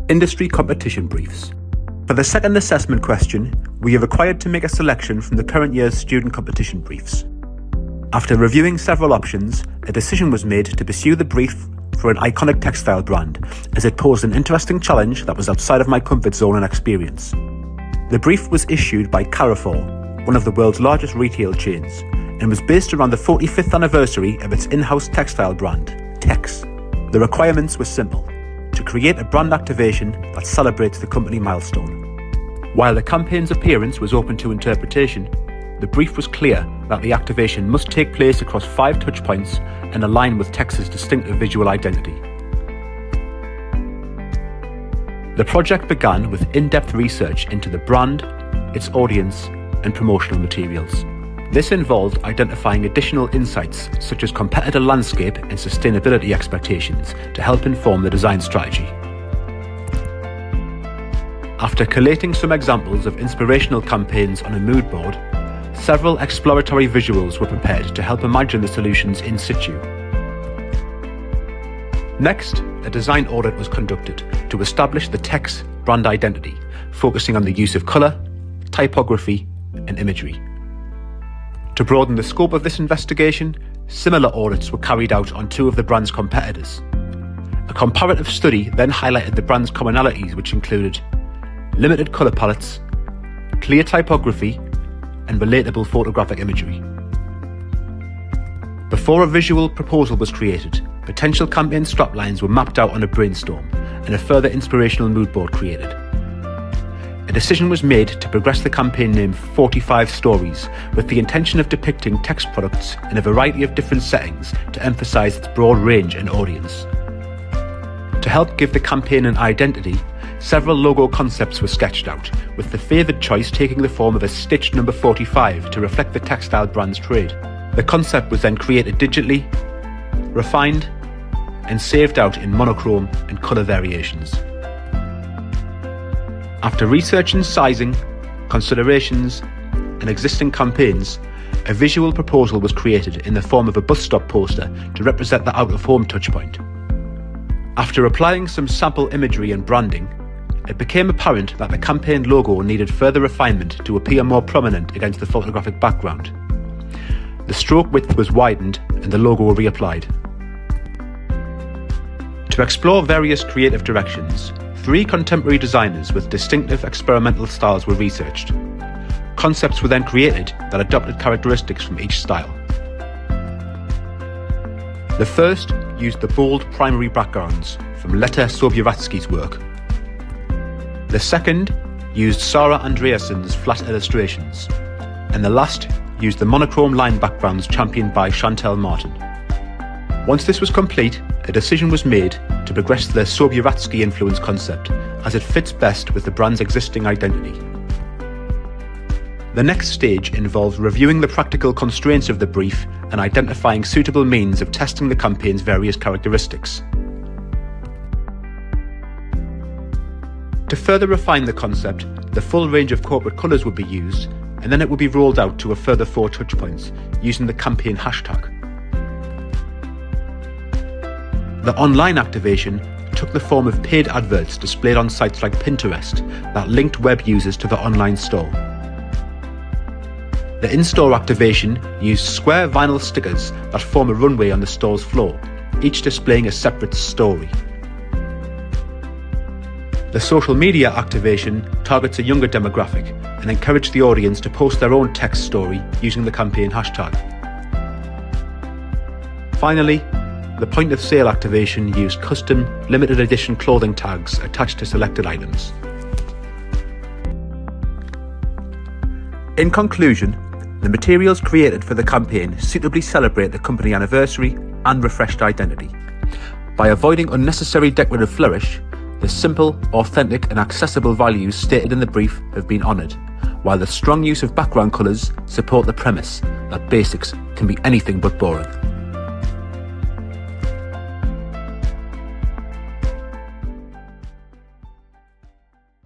Industry competition briefs. For the second assessment question, we are required to make a selection from the current year's student competition briefs. After reviewing several options, a decision was made to pursue the brief for an iconic textile brand, as it posed an interesting challenge that was outside of my comfort zone and experience. The brief was issued by Carrefour, one of the world's largest retail chains, and was based around the 45th anniversary of its in-house textile brand, Tex. The requirements were simple: to create a brand activation that celebrates the company milestone. While the campaign's appearance was open to interpretation, the brief was clear that the activation must take place across 5 touchpoints and align with Tex's distinctive visual identity. The project began with in-depth research into the brand, its audience, and promotional materials. This involved identifying additional insights such as competitor landscape and sustainability expectations to help inform the design strategy. After collating some examples of inspirational campaigns on a mood board, several exploratory visuals were prepared to help imagine the solutions in situ. Next, a design audit was conducted to establish the Tex brand identity, focusing on the use of colour, typography, and imagery. To broaden the scope of this investigation, similar audits were carried out on 2 of the brand's competitors. A comparative study then highlighted the brand's commonalities, which included limited colour palettes, clear typography, and relatable photographic imagery. Before a visual proposal was created, potential campaign straplines were mapped out on a brainstorm and a further inspirational mood board created. A decision was made to progress the campaign name 45 Stories with the intention of depicting Tex products in a variety of different settings to emphasise its broad range and audience. To help give the campaign an identity, several logo concepts were sketched out, with the favoured choice taking the form of a stitched number 45 to reflect the textile brand's trade. The concept was then created digitally, refined, and saved out in monochrome and colour variations. After research and sizing, considerations, and existing campaigns, a visual proposal was created in the form of a bus stop poster to represent the out-of-home touchpoint. After applying some sample imagery and branding, it became apparent that the campaign logo needed further refinement to appear more prominent against the photographic background. The stroke width was widened and the logo reapplied. To explore various creative directions, 3 contemporary designers with distinctive experimental styles were researched. Concepts were then created that adopted characteristics from each style. The first used the bold primary backgrounds from Leta Sobieratski's work. The second used Sarah Andreasen's flat illustrations. And the last used the monochrome line backgrounds championed by Chantel Martin. Once this was complete, a decision was made to progress the Sobieratsky influence concept, as it fits best with the brand's existing identity. The next stage involves reviewing the practical constraints of the brief and identifying suitable means of testing the campaign's various characteristics. To further refine the concept, the full range of corporate colours would be used, and then it would be rolled out to a further 4 touchpoints using the campaign hashtag. The online activation took the form of paid adverts displayed on sites like Pinterest that linked web users to the online store. The in-store activation used square vinyl stickers that form a runway on the store's floor, each displaying a separate story. The social media activation targets a younger demographic and encouraged the audience to post their own text story using the campaign hashtag. Finally, the point of sale activation used custom, limited edition clothing tags attached to selected items. In conclusion, the materials created for the campaign suitably celebrate the company anniversary and refreshed identity. By avoiding unnecessary decorative flourish, the simple, authentic and accessible values stated in the brief have been honoured, while the strong use of background colours support the premise that basics can be anything but boring.